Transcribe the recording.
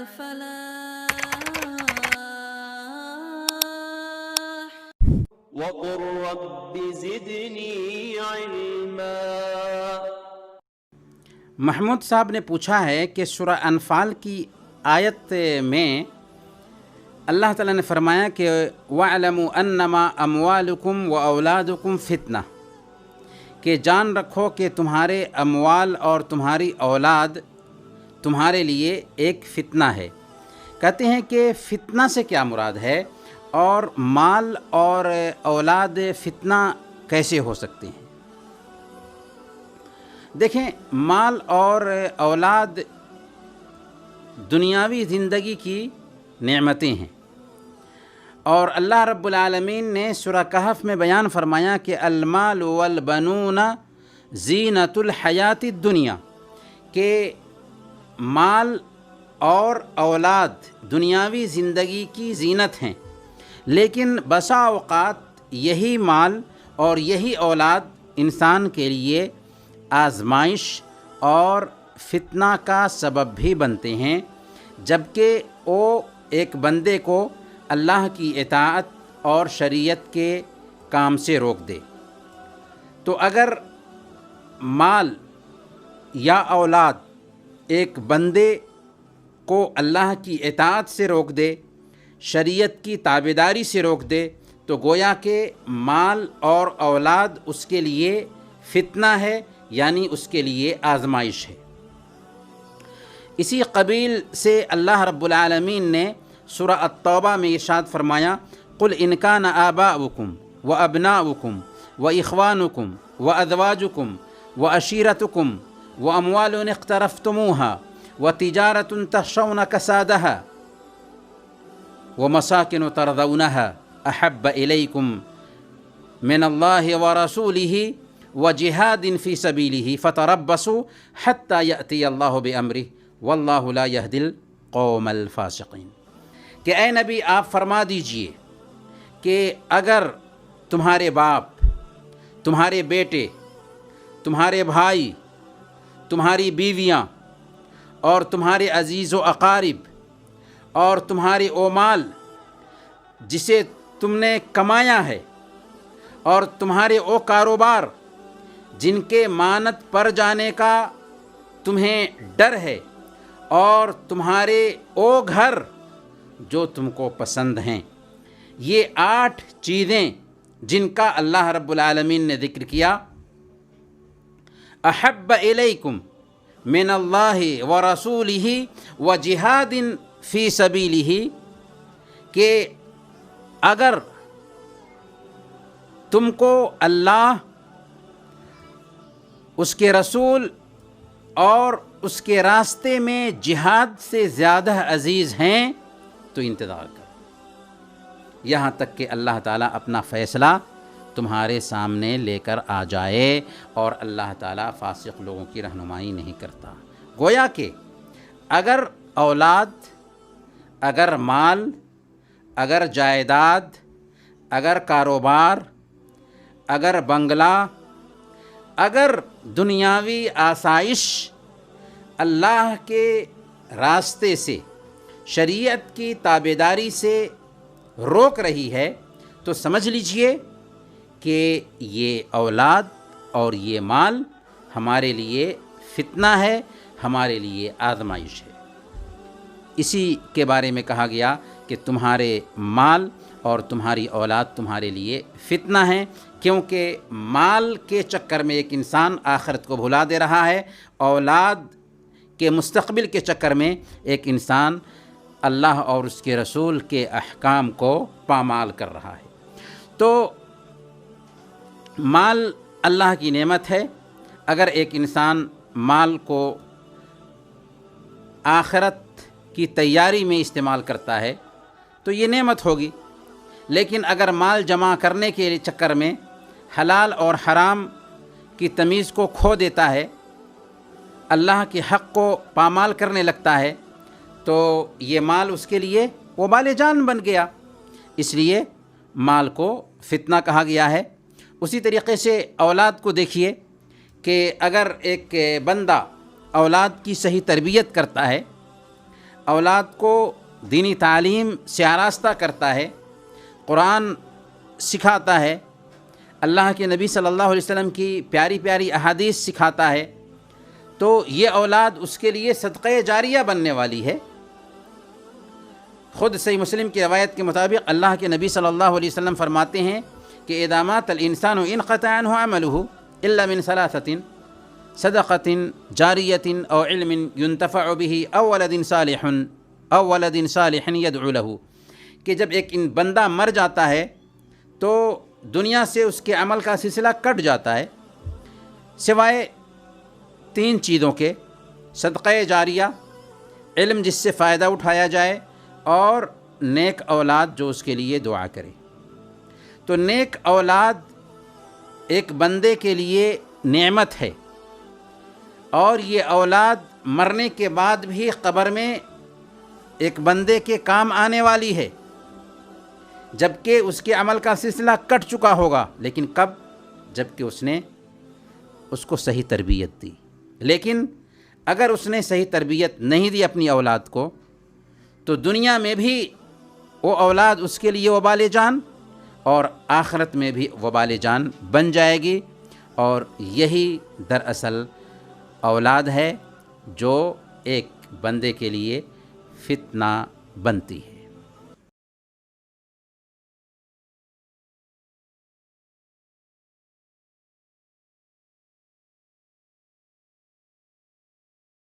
وقل رب زدنی علما۔ محمود صاحب نے پوچھا ہے کہ سورہ انفال کی آیت میں اللہ تعالیٰ نے فرمایا کہ وَاعْلَمُوا أَنَّمَا أَمْوَالُكُمْ وَأَوْلَادُكُمْ فِتْنَةٌ، کہ جان رکھو کہ تمہارے اموال اور تمہاری اولاد تمہارے لیے ایک فتنہ ہے۔ کہتے ہیں کہ فتنہ سے کیا مراد ہے، اور مال اور اولاد فتنہ کیسے ہو سکتے ہیں؟ دیکھیں، مال اور اولاد دنیاوی زندگی کی نعمتیں ہیں، اور اللہ رب العالمین نے سورہ کہف میں بیان فرمایا کہ المال والبنون زینت الحیات الدنیا، کہ مال اور اولاد دنیاوی زندگی کی زینت ہیں، لیکن بسا اوقات یہی مال اور یہی اولاد انسان کے لیے آزمائش اور فتنہ کا سبب بھی بنتے ہیں، جبکہ وہ ایک بندے کو اللہ کی اطاعت اور شریعت کے کام سے روک دے۔ تو اگر مال یا اولاد ایک بندے کو اللہ کی اطاعت سے روک دے، شریعت کی تابعداری سے روک دے، تو گویا کہ مال اور اولاد اس کے لیے فتنہ ہے، یعنی اس کے لیے آزمائش ہے۔ اسی قبیل سے اللہ رب العالمین نے سورہ التوبہ میں ارشاد فرمایا قُلْ إِنْ كَانَ آبَاؤُكُمْ وَأَبْنَاؤُكُمْ وَإِخْوَانُكُمْ وَأَزْوَاجُكُمْ وَعَشِيرَتُكُمْ وَأَمْوَالٌ اقْتَرَفْتُمُوهَا وَتِجَارَةٌ تَخْشَوْنَ كَسَادَهَا وَمَسَاكِنُ تَرْضَوْنَهَا أَحَبَّ إِلَيْكُمْ مِنَ اللَّهِ وَرَسُولِهِ وَجِهَادٍ فِي سَبِيلِهِ فَتَرَبَّصُوا حَتَّى يَأْتِيَ اللَّهُ بِأَمْرِهِ وَاللَّهُ لَا يَهْدِي الْقَوْمَ الْفَاسِقِينَ، کہ اے نبی آپ فرما دیجئے کہ اگر تمہارے باپ، تمہارے بیٹے، تمہارے بھائی، تمہاری بیویاں اور تمہارے عزیز و اقارب اور تمہارے او مال جسے تم نے کمایا ہے، اور تمہارے او کاروبار جن کے مانت پر جانے کا تمہیں ڈر ہے، اور تمہارے او گھر جو تم کو پسند ہیں، یہ 8 چیزیں جن کا اللہ رب العالمین نے ذکر کیا، احب الیکم من اللہ ورسولہ وجہاد فی سبیلہ، کہ اگر تم کو اللہ، اس کے رسول اور اس کے راستے میں جہاد سے زیادہ عزیز ہیں تو انتظار کرو، یہاں تک کہ اللہ تعالیٰ اپنا فیصلہ تمہارے سامنے لے کر آ جائے، اور اللہ تعالیٰ فاسق لوگوں کی رہنمائی نہیں کرتا۔ گویا کہ اگر اولاد، اگر مال، اگر جائیداد، اگر کاروبار، اگر بنگلہ، اگر دنیاوی آسائش اللہ کے راستے سے، شریعت کی تابعداری سے روک رہی ہے، تو سمجھ لیجئے کہ یہ اولاد اور یہ مال ہمارے لیے فتنہ ہے، ہمارے لیے آزمائش ہے۔ اسی کے بارے میں کہا گیا کہ تمہارے مال اور تمہاری اولاد تمہارے لیے فتنہ ہیں، کیونکہ مال کے چکر میں ایک انسان آخرت کو بھلا دے رہا ہے، اولاد کے مستقبل کے چکر میں ایک انسان اللہ اور اس کے رسول کے احکام کو پامال کر رہا ہے۔ تو مال اللہ کی نعمت ہے، اگر ایک انسان مال کو آخرت کی تیاری میں استعمال کرتا ہے تو یہ نعمت ہوگی، لیکن اگر مال جمع کرنے کے چکر میں حلال اور حرام کی تمیز کو کھو دیتا ہے، اللہ کے حق کو پامال کرنے لگتا ہے، تو یہ مال اس کے لیے وبال جان بن گیا۔ اس لیے مال کو فتنہ کہا گیا ہے۔ اسی طریقے سے اولاد کو دیکھیے کہ اگر ایک بندہ اولاد کی صحیح تربیت کرتا ہے، اولاد کو دینی تعلیم سے آراستہ کرتا ہے، قرآن سکھاتا ہے، اللہ کے نبی صلی اللہ علیہ وسلم کی پیاری پیاری احادیث سکھاتا ہے، تو یہ اولاد اس کے لیے صدقہ جاریہ بننے والی ہے۔ خود صحیح مسلم کی روایت کے مطابق اللہ کے نبی صلی اللہ علیہ وسلم فرماتے ہیں کہ اذا مات الانسان انقطع عنه عمله الا من ثلاثة صدقة جاریة او علم ينتفع به او ولد صالح يدعو له، کہ جب ایک بندہ مر جاتا ہے تو دنیا سے اس کے عمل کا سلسلہ کٹ جاتا ہے سوائے 3 چیزوں کے: صدقہ جاریہ، علم جس سے فائدہ اٹھایا جائے، اور نیک اولاد جو اس کے لیے دعا کرے۔ تو نیک اولاد ایک بندے کے لیے نعمت ہے، اور یہ اولاد مرنے کے بعد بھی قبر میں ایک بندے کے کام آنے والی ہے، جبکہ اس کے عمل کا سلسلہ کٹ چکا ہوگا، لیکن کب؟ جبکہ اس نے اس کو صحیح تربیت دی۔ لیکن اگر اس نے صحیح تربیت نہیں دی اپنی اولاد کو، تو دنیا میں بھی وہ اولاد اس کے لیے وبال جان، اور آخرت میں بھی وبال جان بن جائے گی۔ اور یہی دراصل اولاد ہے جو ایک بندے کے لیے فتنہ بنتی ہے۔